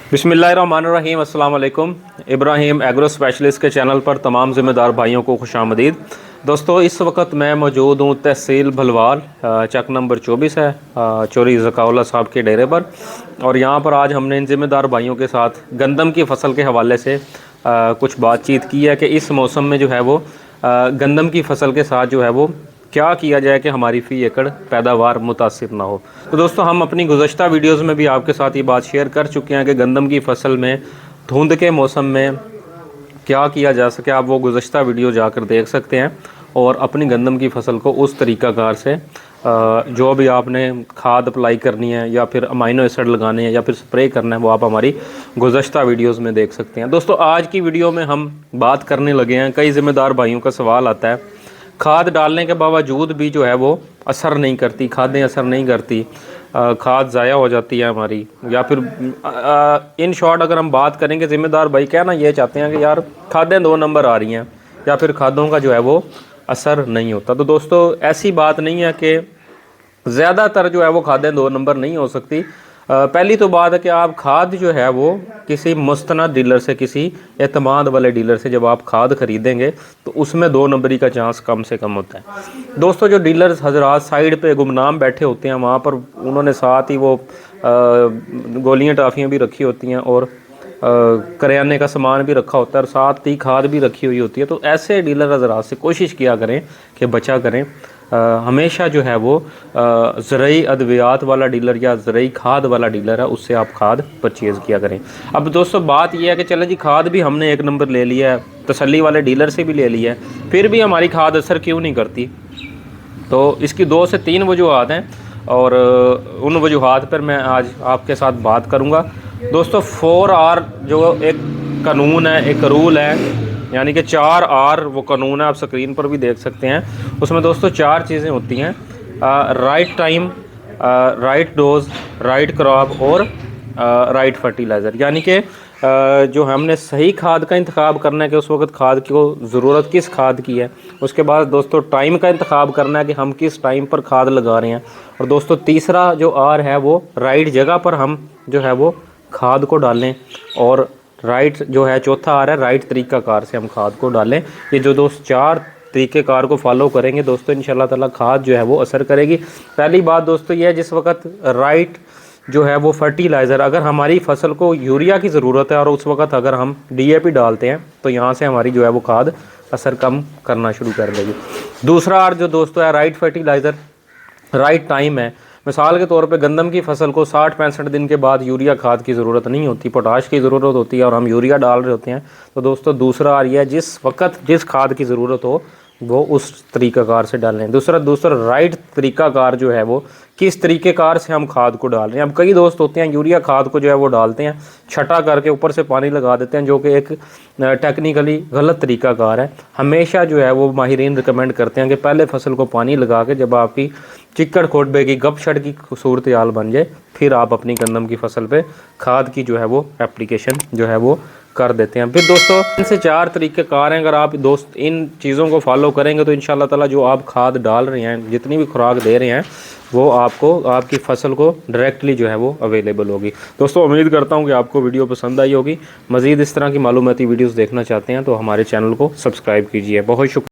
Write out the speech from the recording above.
बिस्मिल्लाहिर्रहमानिर्रहीम अस्सलाम वालेकुम। इब्राहिम एग्रो स्पेशलिस्ट के चैनल पर तमाम ज़िम्मेदार भाइयों को खुशामदीद। दोस्तों, इस वक्त मैं मौजूद हूँ तहसील भलवाल, चक नंबर 24 है, चौरी ज़काउल्लाह साहब के डेरे पर। और यहाँ पर आज हमने इन ज़िम्मेदार भाइयों के साथ गंदम की फ़सल के हवाले से कुछ बातचीत की है कि इस मौसम में जो है वो गंदम की फ़सल के साथ जो है वो क्या किया जाए कि हमारी फ़ी एकड़ पैदावार मुतासिर ना हो। तो दोस्तों, हम अपनी गुज़श्ता वीडियोज़ में भी आपके साथ ये बात शेयर कर चुके हैं कि गंदम की फ़सल में धुंध के मौसम में क्या किया जा सके। आप वो गुज़श्ता वीडियो जाकर देख सकते हैं और अपनी गंदम की फ़सल को उस तरीक़ाकार से जो भी आपने खाद अप्लाई करनी है या फिर अमाइनो एसिड लगाने हैं या फिर स्प्रे करना है, वो आप हमारी गुज़श्ता वीडियोज़ में देख सकते हैं। दोस्तों, आज की वीडियो में हम बात करने लगे हैं, कई ज़िम्मेदार भाइयों का सवाल आता है, खाद डालने के बावजूद भी जो है वो असर नहीं करती, खादें असर नहीं करती, खाद ज़ाया हो जाती है हमारी। या फिर इन शॉर्ट अगर हम बात करेंगे, ज़िम्मेदार भाई कहना ये चाहते हैं कि यार खादें 2 नंबर आ रही हैं या फिर खादों का जो है वो असर नहीं होता। तो दोस्तों, ऐसी बात नहीं है कि ज़्यादातर जो है वो खादें 2 नंबर नहीं हो सकती। पहली तो बात है कि आप खाद जो है वो किसी मुस्तनद डीलर से, किसी एतमाद वाले डीलर से जब आप खाद ख़रीदेंगे तो उसमें 2 नंबरी का चांस कम से कम होता है। दोस्तों, जो डीलर्स हजरात साइड पे गुमनाम बैठे होते हैं, वहाँ पर उन्होंने साथ ही वो गोलियाँ टाफ़ियाँ भी रखी होती हैं और करियाने का सामान भी रखा होता है और साथ ही खाद भी रखी हुई होती है। तो ऐसे डीलर हजरात से कोशिश किया करें कि बचा करें। हमेशा जो है वो ज़रई अद्वियात वाला डीलर या ज़रई खाद वाला डीलर है, उससे आप खाद परचेज़ किया करें। अब दोस्तों, बात यह है कि चले जी, खाद भी हमने 1 नंबर ले लिया है, तसल्ली वाले डीलर से भी ले लिया है, फिर भी हमारी खाद असर क्यों नहीं करती? तो इसकी 2 से 3 वजूहात हैं और उन वजूहात पर मैं आज आपके साथ बात करूँगा। दोस्तों, 4R जो एक कानून है, एक रूल है, यानी कि 4R वो कानून है, आप स्क्रीन पर भी देख सकते हैं। उसमें दोस्तों 4 चीज़ें होती हैं: right time, right dose, right crop और राइट फर्टिलाइज़र। यानी कि जो हमने सही खाद का इंतखाब करना है कि उस वक्त खाद की ज़रूरत किस खाद की है। उसके बाद दोस्तों टाइम का इंतखाब करना है कि हम किस टाइम पर खाद लगा रहे हैं। और दोस्तों, तीसरा जो R है वो राइट जगह पर हम जो है वो खाद को डालें। और राइट जो है चौथा R है राइट तरीक़ाकार से हम खाद को डालें। ये जो दोस्त 4 तरीक़ेकार को फॉलो करेंगे दोस्तों, इंशाल्लाह ताला खाद जो है वो असर करेगी। पहली बात दोस्तों ये है, जिस वक्त राइट जो है वो फर्टिलाइज़र, अगर हमारी फसल को यूरिया की ज़रूरत है और उस वक्त अगर हम DAP डालते हैं तो यहाँ से हमारी जो है वो खाद असर कम करना शुरू कर देगी। दूसरा R जो दोस्तों है राइट फर्टिलाइज़र, राइट टाइम है। मिसाल के तौर पे गंदम की फसल को 60-65 दिन के बाद यूरिया खाद की ज़रूरत नहीं होती, पोटाश की ज़रूरत होती है और हम यूरिया डाल रहे होते हैं। तो दोस्तों, दूसरा R ये है, जिस वक्त जिस खाद की ज़रूरत हो वो उस तरीक़ाकार से डालें। दूसरा राइट तरीक़ाकार जो है वो किस तरीक़ेकार से हम खाद को डाल रहे हैं। अब कई दोस्त होते हैं यूरिया खाद को जो है वो डालते हैं छटा करके, ऊपर से पानी लगा देते हैं, जो कि एक टेक्निकली गलत तरीक़ाकार है। हमेशा जो है वो माहिरीन रिकमेंड करते हैं कि पहले फसल को पानी लगा के, जब आपकी चिक्कड़ खोटबे की गपशड़ की सूरत हाल बन जाए, फिर आप अपनी गंदम की फसल पे खाद की जो है वो एप्लीकेशन जो है वो कर देते हैं। फिर दोस्तों, इनसे 4 तरीक़ेकार हैं। अगर आप दोस्त इन चीज़ों को फॉलो करेंगे तो इंशाल्लाह ताला जो आप खाद डाल रहे हैं, जितनी भी खुराक दे रहे हैं, वो आपको आपकी फसल को डायरेक्टली जो है वो अवेलेबल होगी। दोस्तों, उम्मीद करता हूँ कि आपको वीडियो पसंद आई होगी। मज़ीद इस तरह की मालूमाती वीडियोज़ देखना चाहते हैं तो हमारे चैनल को सब्सक्राइब कीजिए। बहुत शुक्रिया।